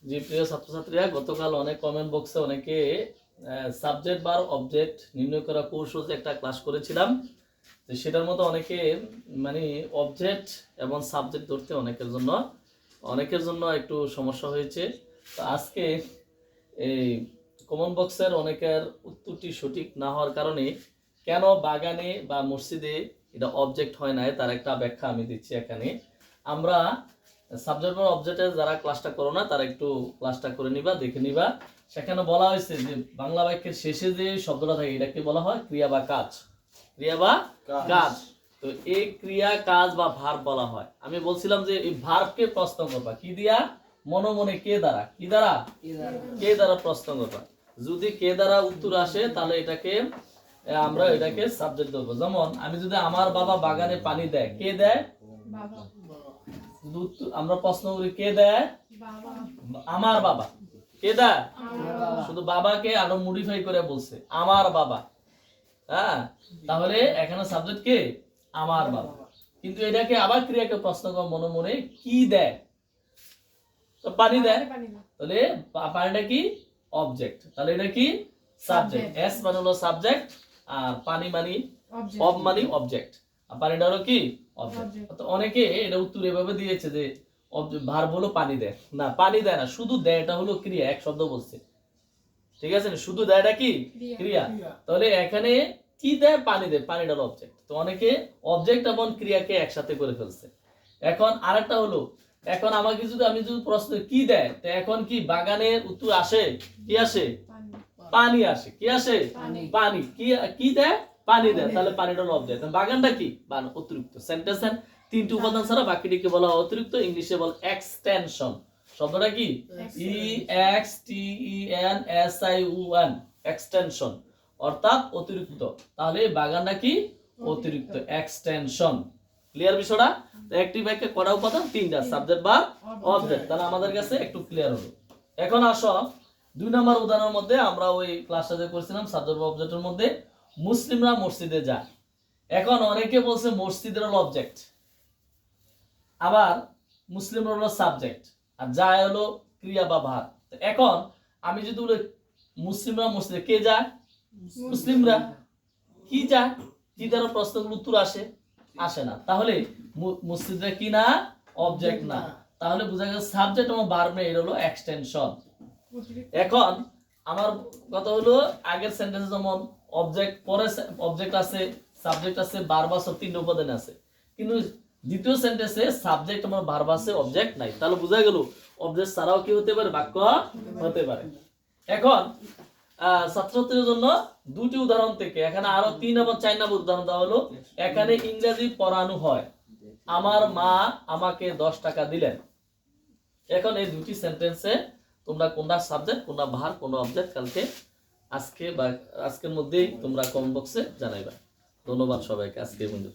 জি প্রিয় ছাত্রছাত্রীরা, গতকাল অনেক কমেন্ট বক্সে অনেকে সাবজেক্ট বার অবজেক্ট নির্ণয় করা কৌশল যে একটা ক্লাস করেছিলাম, তো সেটার মতো অনেকে মানে অবজেক্ট এবং সাবজেক্ট ধরতে অনেকের জন্য একটু সমস্যা হয়েছে। তো আজকে এই কমেন্ট বক্সের অনেকের উত্তরটি সঠিক না হওয়ার কারণে কেন বাগানে বা মসজিদে এটা অবজেক্ট হয় না, তার একটা ব্যাখ্যা আমি দিচ্ছি এখানে। আমরা সাবজেক্ট বা অবজেক্টের যারা ক্লাসটা করো না তারা একটু ক্লাসটা করে নিবা, দেখে নিবা। সেখানে বলা হয়েছে যে বাংলা বাক্যের শেষে যে শব্দটা থাকে এটাকে বলা হয় ক্রিয়া বা কাজ। ক্রিয়া বা কাজ। তো এই ক্রিয়া কাজ বা ভার্ব বলা হয়। আমি বলছিলাম যে এই ভার্বকে প্রশ্ন করবা কি দিয়া? মনে মনে কে দ্বারা, কি দ্বারা? কে দ্বারা প্রশ্ন করবা। যদি কে দ্বারা উত্তর আসে তাহলে আমরা এটাকে সাবজেক্ট ধরবো। যেমন আমি যদি আমার বাবা বাগানে পানি দেয়, কে দেয়? বাবা। আমরা প্রশ্ন করি কে দেয়? বাবা। আমার বাবা। কে দেয়? শুধু বাবাকে আরো মডিফাই করে বলছে আমার বাবা। হ্যাঁ, তাহলে এখানে সাবজেক্ট কে? আমার বাবা। কিন্তু এটাকে আবার ক্রিয়াকে প্রশ্ন কর মনে মনে কি দেয়? তো পানি দেয়। তাহলে পানিটা কি? অবজেক্ট। তাহলে এটা কি? সাবজেক্ট। এস মানে হলো সাবজেক্ট আর পানি মানে অব মানে অবজেক্ট। আর পানিটা হলো কি? অবজেক্ট। তো অনেকে এটা উত্তর এভাবে দিয়েছে যে ভার্ব হলো পানি দেয়। না, পানি দেয় না, শুধু দেয় এটা হলো ক্রিয়া, এক শব্দ বলছে। ঠিক আছে, শুধু দেয়টা কি? ক্রিয়া। তাহলে এখানে কি দেয়? পানি দেয়, পানিটা হলো অবজেক্ট। তো অনেকে অবজেক্ট এবং ক্রিয়াকে একসাথে করে ফেলছে। এখন আরেকটা হলো, এখন আমাকে যদি আমি যদি প্রশ্ন কি দেয়, তো এখন কি বাগানের উত্তর আসে? কি আসে? পানি আসে। কি আসে? পানি। কি দেয়? পানি দেয়। তাহলে পানিটা হলো অবজেক্ট। বাগানটা কি? অতিরিক্ত। সেন্টেন্সের তিনটি উপাদান ছাড়া বাকিটিকে বলা হয় অতিরিক্ত। ইংলিশে বলে এক্সটেনশন। শব্দটা কি? E X T E N S I O N, extension, অর্থাৎ অতিরিক্ত। তাহলে বাগানটা কি? অতিরিক্ত, এক্সটেনশন। ক্লিয়ার বিষয়টা? একটি বাক্যে কয়টা উপাদান? তিনটা, সাবজেক্ট বা অবজেক্ট। তাহলে আমাদের কাছে একটু ক্লিয়ার হলো। এখন আসো 2 নম্বর উদাহরণের মধ্যে আমরা ওই ক্লাসটা যে করেছিলাম সাবজেক্ট বা অবজেক্টের মধ্যে, মুসলিমরা মসজিদে যায়। এখন অনেকে বলছে মসজিদের হলো অবজেক্ট, আবার মুসলিমরা হলো সাবজেক্ট, আর যায় হলো ক্রিয়া বা ভার্ব। এখন আমি যদি বলি মুসলিমরা মসজিদে, কে যায়? মুসলিমরা। কি যায়? কি দ্বারা প্রশ্নগুলো উত্তর আসে? আসে না। তাহলে মসজিদরা কি না? অবজেক্ট না। তাহলে বোঝা গেল সাবজেক্ট এবং ভার্ব না, এটা হলো এক্সটেনশন। এখন আমার কথা হলো আগের সেন্টেন্সে যেমন অবজেক্ট, পরে অবজেক্ট আছে, সাবজেক্ট আছে, ভার্ব আছে, তিনটা উপাদান আছে। কিন্তু দ্বিতীয় সেন্টেন্সে সাবজেক্ট এবং ভার্ব আছে, অবজেক্ট নাই। তাহলে বোঝা গেল অবজেক্ট ছাড়াও কি হতে পারে? বাক্য হতে পারে। এখন ছাত্রছাত্রীদের জন্য দুটি উদাহরণ থেকে, এখানে আরো 3 এবং 4 নম্বর উদাহরণ দেওয়া হলো। এখানে ইংরেজি পড়ানো হয়, আমার মা আমাকে 10 টাকা দিলেন। এখন এই দুটি সেন্টেন্সে তোমরা কোনটা সাবজেক্ট, কোনটা ভার্ব, কোনটা অবজেক্ট কালকে আজকের মধ্যেই তোমরা কমেন্ট বক্সে জানাইবা। ধন্যবাদ সবাইকে। আজকে বন্ধু।